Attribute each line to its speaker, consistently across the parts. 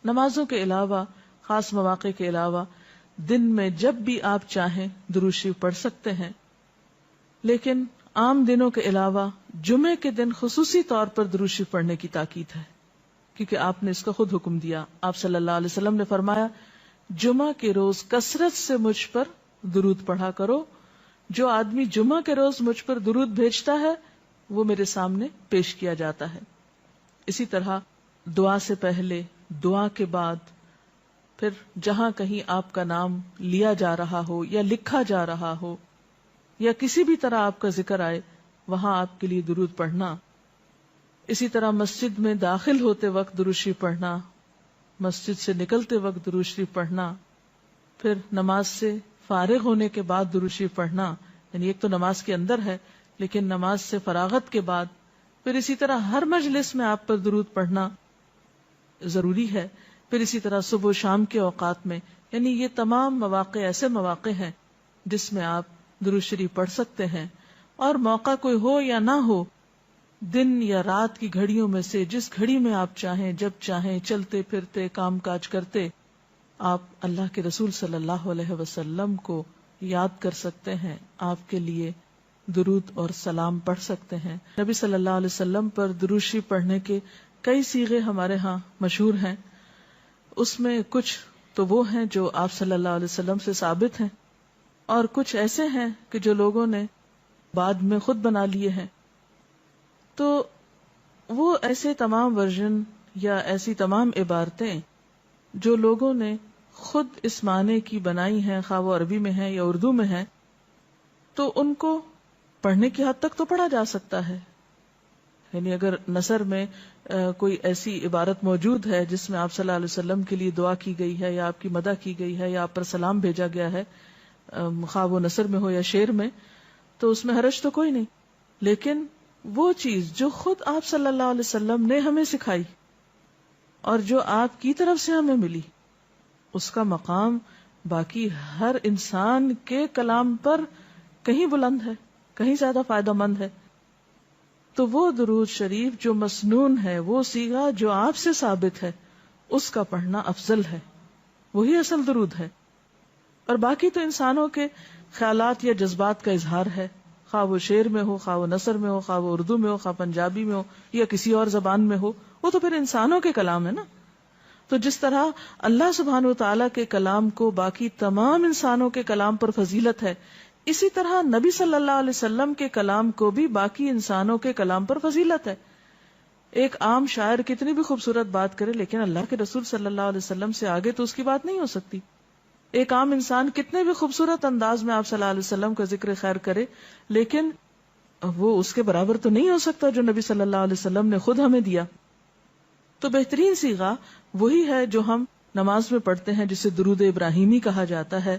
Speaker 1: نمازوں کے علاوہ، خاص مواقع کے علاوہ دن میں جب بھی آپ چاہیں درود شریف پڑھ سکتے ہیں، لیکن عام دنوں کے علاوہ جمعے کے دن خصوصی طور پر درود شریف پڑھنے کی تاکید ہے، کیونکہ آپ نے اس کا خود حکم دیا. آپ صلی اللہ علیہ وسلم نے فرمایا جمعہ کے روز کثرت سے مجھ پر درود پڑھا کرو، جو آدمی جمعہ کے روز مجھ پر درود بھیجتا ہے وہ میرے سامنے پیش کیا جاتا ہے. اسی طرح دعا سے پہلے، دعا کے بعد، پھر جہاں کہیں آپ کا نام لیا جا رہا ہو یا لکھا جا رہا ہو یا کسی بھی طرح آپ کا ذکر آئے وہاں آپ کے لیے درود پڑھنا. اسی طرح مسجد میں داخل ہوتے وقت درود شریف پڑھنا، مسجد سے نکلتے وقت درود شریف پڑھنا، پھر نماز سے فارغ ہونے کے بعد درود شریف پڑھنا. یعنی ایک تو نماز کے اندر ہے، لیکن نماز سے فراغت کے بعد، پھر اسی طرح ہر مجلس میں آپ پر درود پڑھنا ضروری ہے. پھر اسی طرح صبح و شام کے اوقات میں، یعنی یہ تمام مواقع ایسے مواقع ہیں جس میں آپ درود شریف پڑھ سکتے ہیں. اور موقع کوئی ہو یا نہ ہو، دن یا رات کی گھڑیوں میں سے جس گھڑی میں آپ چاہیں، جب چاہیں، چلتے پھرتے، کام کاج کرتے، آپ اللہ کے رسول صلی اللہ علیہ وسلم کو یاد کر سکتے ہیں، آپ کے لیے درود اور سلام پڑھ سکتے ہیں. نبی صلی اللہ علیہ وسلم پر درود شریف پڑھنے کے کئی صیغے ہمارے ہاں مشہور ہیں. اس میں کچھ تو وہ ہیں جو آپ صلی اللہ علیہ وسلم سے ثابت ہیں، اور کچھ ایسے ہیں کہ جو لوگوں نے بعد میں خود بنا لیے ہیں. تو وہ ایسے تمام ورژن یا ایسی تمام عبارتیں جو لوگوں نے خود اس معنی کی بنائی ہیں، خواہ وہ عربی میں ہیں یا اردو میں ہیں، تو ان کو پڑھنے کی حد تک تو پڑھا جا سکتا ہے. یعنی اگر نثر میں کوئی ایسی عبارت موجود ہے جس میں آپ صلی اللہ علیہ وسلم کے لیے دعا کی گئی ہے یا آپ کی مدح کی گئی ہے یا آپ پر سلام بھیجا گیا ہے، خواہ وہ نثر میں ہو یا شعر میں، تو اس میں حرج تو کوئی نہیں. لیکن وہ چیز جو خود آپ صلی اللہ علیہ وسلم نے ہمیں سکھائی اور جو آپ کی طرف سے ہمیں ملی، اس کا مقام باقی ہر انسان کے کلام پر کہیں بلند ہے، کہیں زیادہ فائدہ مند ہے. تو وہ درود شریف جو مسنون ہے، وہ صیغہ جو آپ سے ثابت ہے، اس کا پڑھنا افضل ہے، وہی اصل درود ہے. اور باقی تو انسانوں کے خیالات یا جذبات کا اظہار ہے، خواہ وہ شعر میں ہو، خواہ وہ نثر میں ہو، خواہ وہ اردو میں ہو، خواہ پنجابی میں ہو یا کسی اور زبان میں ہو، وہ تو پھر انسانوں کے کلام ہے نا. تو جس طرح اللہ سبحانہ و تعالیٰ کے کلام کو باقی تمام انسانوں کے کلام پر فضیلت ہے، اسی طرح نبی صلی اللہ علیہ وسلم کے کلام کو بھی باقی انسانوں کے کلام پر فضیلت ہے. ایک عام شاعر کتنی بھی خوبصورت بات کرے، لیکن اللہ کے رسول صلی اللہ علیہ وسلم سے آگے تو اس کی بات نہیں ہو سکتی. ایک عام انسان کتنے بھی خوبصورت انداز میں آپ صلی اللہ علیہ وسلم کا ذکر خیر کرے، لیکن وہ اس کے برابر تو نہیں ہو سکتا جو نبی صلی اللہ علیہ وسلم نے خود ہمیں دیا. تو بہترین صیغہ وہی ہے جو ہم نماز میں پڑھتے ہیں، جسے درود ابراہیمی کہا جاتا ہے،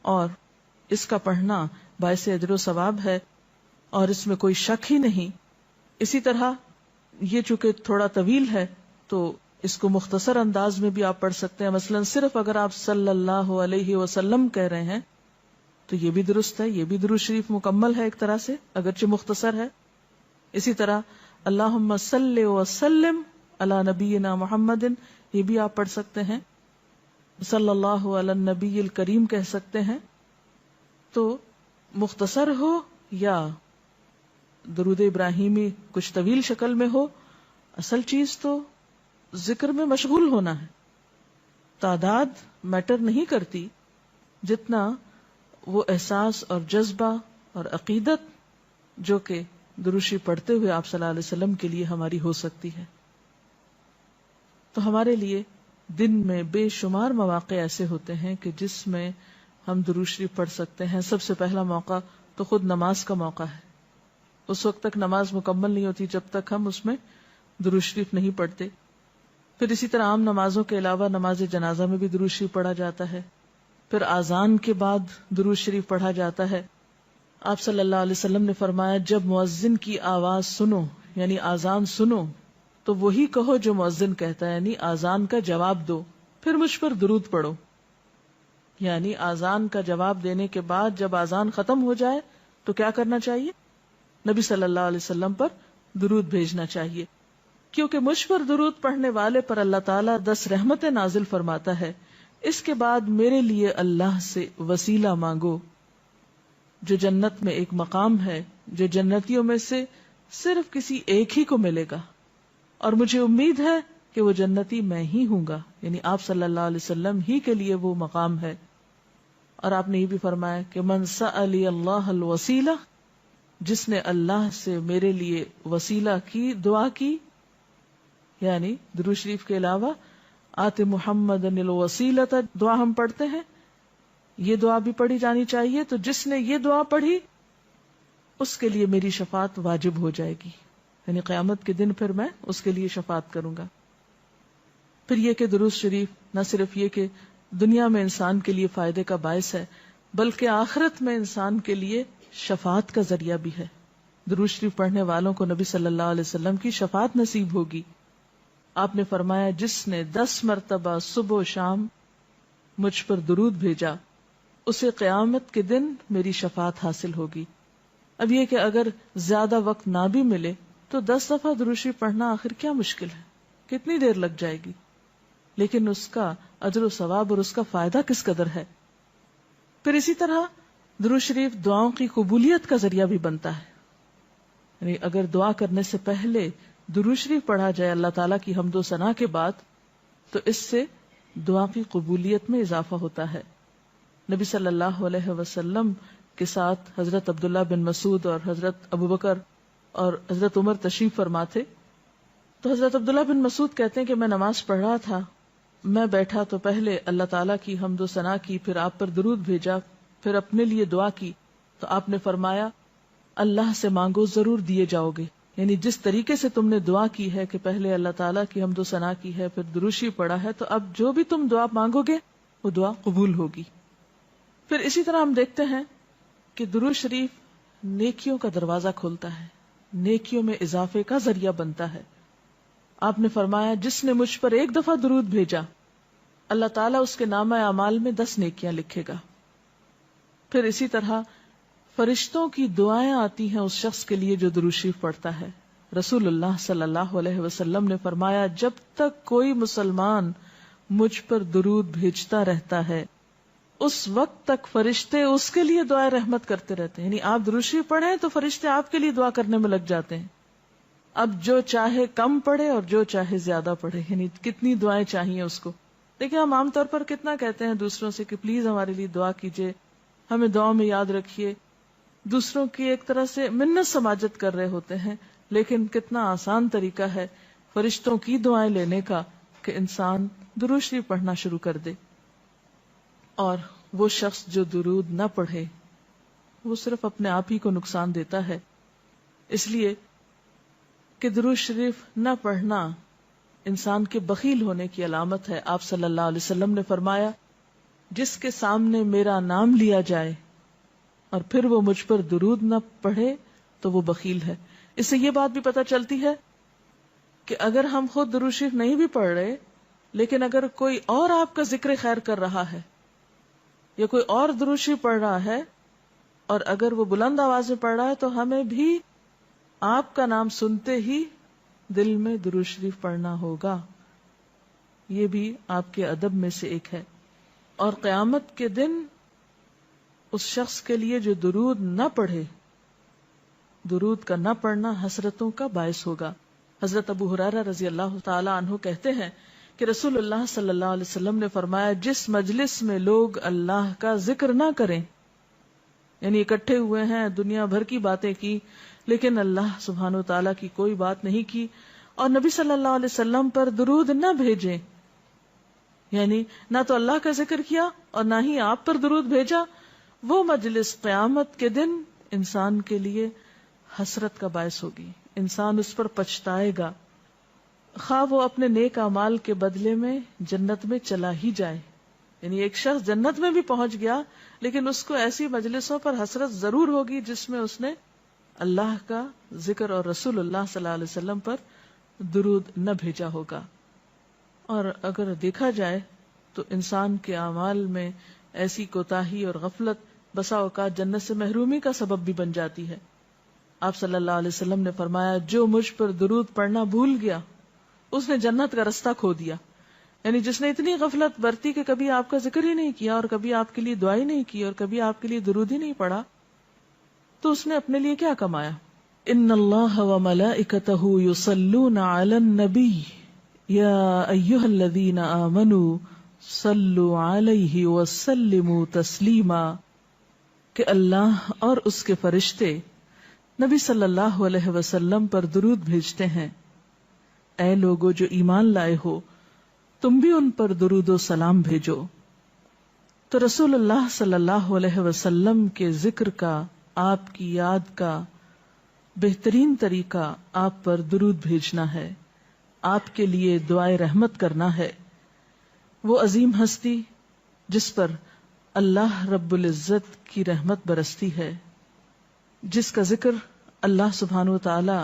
Speaker 1: اور اس کا پڑھنا باعث اجر و ثواب ہے اور اس میں کوئی شک ہی نہیں. اسی طرح یہ چونکہ تھوڑا طویل ہے تو اس کو مختصر انداز میں بھی آپ پڑھ سکتے ہیں. مثلا صرف اگر آپ صلی اللہ علیہ وسلم کہہ رہے ہیں تو یہ بھی درست ہے، یہ بھی درود شریف مکمل ہے ایک طرح سے، اگرچہ مختصر ہے. اسی طرح اللہم صلی وسلم علی نبینا محمد، یہ بھی آپ پڑھ سکتے ہیں. صلی اللہ علی النبی الکریم کہہ سکتے ہیں. تو مختصر ہو یا درود ابراہیمی کچھ طویل شکل میں ہو، اصل چیز تو ذکر میں مشغول ہونا ہے. تعداد میٹر نہیں کرتی، جتنا وہ احساس اور جذبہ اور عقیدت جو کہ درود شریف پڑھتے ہوئے آپ صلی اللہ علیہ وسلم کے لیے ہماری ہو سکتی ہے. تو ہمارے لیے دن میں بے شمار مواقع ایسے ہوتے ہیں کہ جس میں ہم درود شریف پڑھ سکتے ہیں. سب سے پہلا موقع تو خود نماز کا موقع ہے. اس وقت تک نماز مکمل نہیں ہوتی جب تک ہم اس میں درود شریف نہیں پڑھتے. پھر اسی طرح عام نمازوں کے علاوہ نماز جنازہ میں بھی درود شریف پڑھا جاتا ہے. پھر آذان کے بعد درود شریف پڑھا جاتا ہے. آپ صلی اللہ علیہ وسلم نے فرمایا جب مؤذن کی آواز سنو، یعنی آذان سنو، تو وہی کہو جو مؤذن کہتا ہے، یعنی آذان کا جواب دو، پھر مجھ پر درود پڑھو. یعنی آذان کا جواب دینے کے بعد جب آذان ختم ہو جائے تو کیا کرنا چاہیے؟ نبی صلی اللہ علیہ وسلم پر درود بھیجنا چاہیے. کیونکہ مجھ پر درود پڑھنے والے پر اللہ تعالیٰ 10 رحمتیں نازل فرماتا ہے. اس کے بعد میرے لیے اللہ سے وسیلہ مانگو، جو جنت میں ایک مقام ہے جو جنتیوں میں سے صرف کسی ایک ہی کو ملے گا، اور مجھے امید ہے کہ وہ جنتی میں ہی ہوں گا، یعنی آپ صلی اللہ علیہ وسلم ہی کے لیے وہ مقام ہے. اور آپ نے یہ بھی فرمایا کہ من سألی اللہ الوسیلہ، جس نے اللہ سے میرے لیے وسیلہ کی دعا کی، یعنی درود شریف کے علاوہ آت محمد الوسیلۃ دعا ہم پڑھتے ہیں، یہ دعا بھی پڑھی جانی چاہیے. تو جس نے یہ دعا پڑھی اس کے لیے میری شفاعت واجب ہو جائے گی، یعنی قیامت کے دن پھر میں اس کے لیے شفاعت کروں گا. پھر یہ کہ درود شریف نہ صرف یہ کہ دنیا میں انسان کے لیے فائدے کا باعث ہے، بلکہ آخرت میں انسان کے لیے شفاعت کا ذریعہ بھی ہے. درود شریف پڑھنے والوں کو نبی صلی اللہ علیہ وسلم کی شفاعت نصیب ہوگی. آپ نے فرمایا جس نے 10 مرتبہ صبح و شام مجھ پر درود بھیجا اسے قیامت کے دن میری شفاعت حاصل ہوگی. اب یہ کہ اگر زیادہ وقت نہ بھی ملے تو 10 دفعہ درود شریف پڑھنا آخر کیا مشکل ہے، کتنی دیر لگ جائے گی، لیکن اس کا اجر و ثواب اور اس کا فائدہ کس قدر ہے. پھر اسی طرح درود شریف دعاؤں کی قبولیت کا ذریعہ بھی بنتا ہے، یعنی اگر دعا کرنے سے پہلے درود شریف پڑھا جائے اللہ تعالیٰ کی حمد و ثنا کے بعد تو اس سے دعا کی قبولیت میں اضافہ ہوتا ہے. نبی صلی اللہ علیہ وسلم کے ساتھ حضرت عبداللہ بن مسعود اور حضرت ابوبکر اور حضرت عمر تشریف فرما تھے. تو حضرت عبداللہ بن مسعود کہتے ہیں کہ میں نماز پڑھ رہا تھا، میں بیٹھا تو پہلے اللہ تعالیٰ کی حمد و ثنا کی، پھر آپ پر درود بھیجا، پھر اپنے لیے دعا کی. تو آپ نے فرمایا اللہ سے مانگو ضرور دیے جاؤ گے، یعنی جس طریقے سے تم نے دعا کی ہے کہ پہلے اللہ تعالیٰ کی حمد و ثنا کی ہے پھر درود شریف پڑھا ہے، تو اب جو بھی تم دعا مانگو گے وہ دعا قبول ہوگی. پھر اسی طرح ہم دیکھتے ہیں کہ درود شریف نیکیوں کا دروازہ کھولتا ہے، نیکیوں میں اضافے کا ذریعہ بنتا ہے. آپ نے فرمایا جس نے مجھ پر ایک دفعہ درود بھیجا اللہ تعالیٰ اس کے نامہ اعمال میں 10 نیکیاں لکھے گا. پھر اسی طرح فرشتوں کی دعائیں آتی ہیں اس شخص کے لیے جو درود شریف پڑھتا ہے. رسول اللہ صلی اللہ علیہ وسلم نے فرمایا جب تک کوئی مسلمان مجھ پر درود بھیجتا رہتا ہے اس وقت تک فرشتے اس کے لیے دعائیں رحمت کرتے رہتے ہیں. یعنی آپ درود شریف پڑھیں تو فرشتے آپ کے لیے دعا کرنے میں لگ جاتے ہیں. اب جو چاہے کم پڑھے اور جو چاہے زیادہ پڑھے، یعنی کتنی دعائیں چاہیے اس کو. دیکھیں ہم عام طور پر کتنا کہتے ہیں دوسروں سے کہ پلیز ہمارے لیے دعا کیجئے، ہمیں دعا میں یاد رکھیے، دوسروں کی ایک طرح سے منت سماجت کر رہے ہوتے ہیں. لیکن کتنا آسان طریقہ ہے فرشتوں کی دعائیں لینے کا کہ انسان درود شریف پڑھنا شروع کر دے. اور وہ شخص جو درود نہ پڑھے وہ صرف اپنے آپ ہی کو نقصان دیتا ہے. اس لیے کہ درود شریف نہ پڑھنا انسان کے بخیل ہونے کی علامت ہے. آپ صلی اللہ علیہ وسلم نے فرمایا جس کے سامنے میرا نام لیا جائے اور پھر وہ مجھ پر درود نہ پڑھے تو وہ بخیل ہے. اس سے یہ بات بھی پتہ چلتی ہے کہ اگر ہم خود درود شریف نہیں بھی پڑھ رہے لیکن اگر کوئی اور آپ کا ذکر خیر کر رہا ہے یا کوئی اور درود شریف پڑھ رہا ہے اور اگر وہ بلند آواز میں پڑھ رہا ہے تو ہمیں بھی آپ کا نام سنتے ہی دل میں درود شریف پڑھنا ہوگا. یہ بھی آپ کے ادب میں سے ایک ہے. اور قیامت کے دن اس شخص کے لیے جو درود نہ پڑھے، درود کا نہ پڑھنا حسرتوں کا باعث ہوگا. حضرت ابو ہریرہ رضی اللہ تعالی عنہ کہتے ہیں کہ رسول اللہ صلی اللہ علیہ وسلم نے فرمایا جس مجلس میں لوگ اللہ کا ذکر نہ کریں، یعنی اکٹھے ہوئے ہیں دنیا بھر کی باتیں کی لیکن اللہ سبحانہ و تعالیٰ کی کوئی بات نہیں کی، اور نبی صلی اللہ علیہ وسلم پر درود نہ بھیجیں، یعنی نہ تو اللہ کا ذکر کیا اور نہ ہی آپ پر درود بھیجا، وہ مجلس قیامت کے دن انسان کے لیے حسرت کا باعث ہوگی. انسان اس پر پچھتائے گا، خواہ وہ اپنے نیک اعمال کے بدلے میں جنت میں چلا ہی جائے. یعنی ایک شخص جنت میں بھی پہنچ گیا لیکن اس کو ایسی مجلسوں پر حسرت ضرور ہوگی جس میں اس نے اللہ کا ذکر اور رسول اللہ صلی اللہ علیہ وسلم پر درود نہ بھیجا ہوگا. اور اگر دیکھا جائے تو انسان کے اعمال میں ایسی کوتاہی اور غفلت بسا اوقات جنت سے محرومی کا سبب بھی بن جاتی ہے. آپ صلی اللہ علیہ وسلم نے فرمایا جو مجھ پر درود پڑھنا بھول گیا اس نے جنت کا رستہ کھو دیا. یعنی جس نے اتنی غفلت برتی کہ کبھی آپ کا ذکر ہی نہیں کیا اور کبھی آپ کے لیے دعا ہی نہیں کی اور کبھی آپ کے لیے درود ہی نہیں پڑھا, تو اس نے اپنے لیے کیا کمایا؟ ان اللہ وملائکتہ یصلون علی النبی یا ایھا الذین آمنوا صلوا علیہ وسلموا تسلیما, کہ اللہ اور اس کے فرشتے نبی صلی اللہ علیہ وسلم پر درود بھیجتے ہیں. اے لوگو جو ایمان لائے ہو, تم بھی ان پر درود و سلام بھیجو. تو رسول اللہ صلی اللہ علیہ وسلم کے ذکر کا, آپ کی یاد کا بہترین طریقہ آپ پر درود بھیجنا ہے, آپ کے لیے دعائے رحمت کرنا ہے. وہ عظیم ہستی جس پر اللہ رب العزت کی رحمت برستی ہے, جس کا ذکر اللہ سبحانہ و تعالی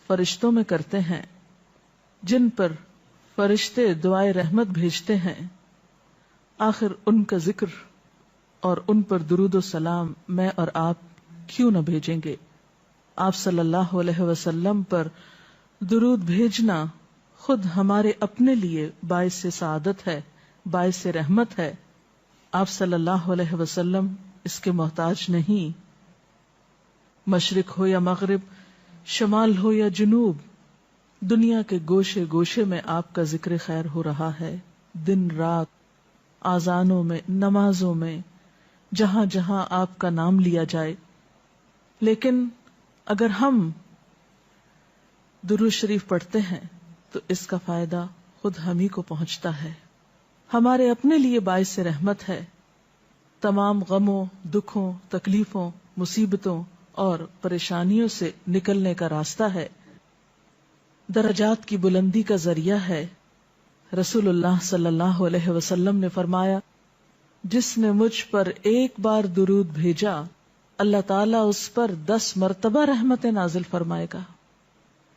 Speaker 1: فرشتوں میں کرتے ہیں, جن پر فرشتے دعائے رحمت بھیجتے ہیں, آخر ان کا ذکر اور ان پر درود و سلام میں اور آپ کیوں نہ بھیجیں گے؟ آپ صلی اللہ علیہ وسلم پر درود بھیجنا خود ہمارے اپنے لیے باعث سعادت ہے, باعث رحمت ہے. آپ صلی اللہ علیہ وسلم اس کے محتاج نہیں. مشرق ہو یا مغرب, شمال ہو یا جنوب, دنیا کے گوشے گوشے میں آپ کا ذکر خیر ہو رہا ہے, دن رات, آذانوں میں, نمازوں میں, جہاں جہاں آپ کا نام لیا جائے. لیکن اگر ہم درود شریف پڑھتے ہیں تو اس کا فائدہ خود ہم ہی کو پہنچتا ہے, ہمارے اپنے لیے باعث رحمت ہے. تمام غموں, دکھوں, تکلیفوں, مصیبتوں اور پریشانیوں سے نکلنے کا راستہ ہے, درجات کی بلندی کا ذریعہ ہے. رسول اللہ صلی اللہ علیہ وسلم نے فرمایا, جس نے مجھ پر ایک بار درود بھیجا اللہ تعالیٰ اس پر 10 مرتبہ رحمت نازل فرمائے گا.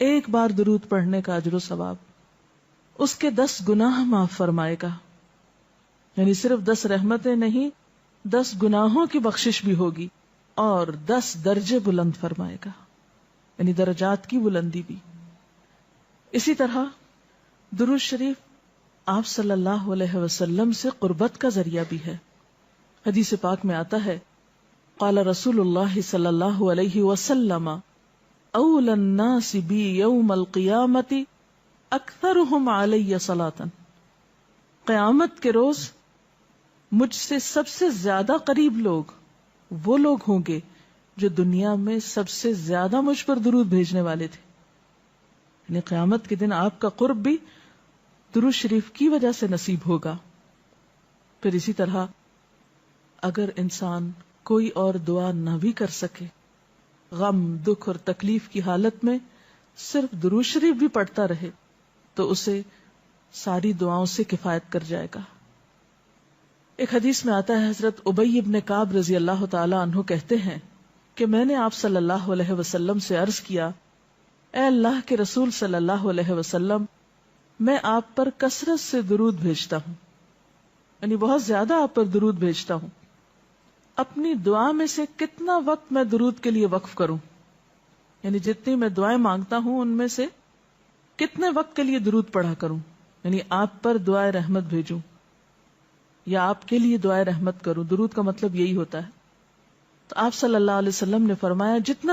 Speaker 1: ایک بار درود پڑھنے کا اجر و ثواب, اس کے 10 گناہ معاف فرمائے گا. یعنی صرف 10 رحمتیں نہیں, 10 گناہوں کی بخشش بھی ہوگی اور 10 درجے بلند فرمائے گا, یعنی درجات کی بلندی بھی. اسی طرح درود شریف آپ صلی اللہ علیہ وسلم سے قربت کا ذریعہ بھی ہے. حدیث پاک میں آتا ہے, قال رسول اللہ صلی اللہ علیہ وسلم اول الناس بی یوم القیامت اکثرهم علی صلاۃ, قیامت کے روز مجھ سے سب سے زیادہ قریب لوگ وہ لوگ ہوں گے جو دنیا میں سب سے زیادہ مجھ پر درود بھیجنے والے تھے. یعنی قیامت کے دن آپ کا قرب بھی درود شریف کی وجہ سے نصیب ہوگا. پھر اسی طرح اگر انسان کوئی اور دعا نہ بھی کر سکے, غم, دکھ اور تکلیف کی حالت میں صرف درود شریف بھی پڑھتا رہے تو اسے ساری دعاؤں سے کفایت کر جائے گا. ایک حدیث میں آتا ہے, حضرت ابی ابن کعب رضی اللہ تعالی عنہ کہتے ہیں کہ میں نے آپ صلی اللہ علیہ وسلم سے عرض کیا, اے اللہ کے رسول صلی اللہ علیہ وسلم, میں آپ پر کثرت سے درود بھیجتا ہوں, یعنی بہت زیادہ آپ پر درود بھیجتا ہوں, اپنی دعا میں سے کتنا وقت میں درود کے لیے وقف کروں؟ یعنی جتنی میں دعائیں مانگتا ہوں ان میں سے کتنے وقت کے لیے درود پڑھا کروں, یعنی آپ پر دعائے رحمت بھیجوں یا آپ کے لیے دعائے رحمت کروں. درود کا مطلب یہی ہوتا ہے. تو آپ صلی اللہ علیہ وسلم نے فرمایا, جتنا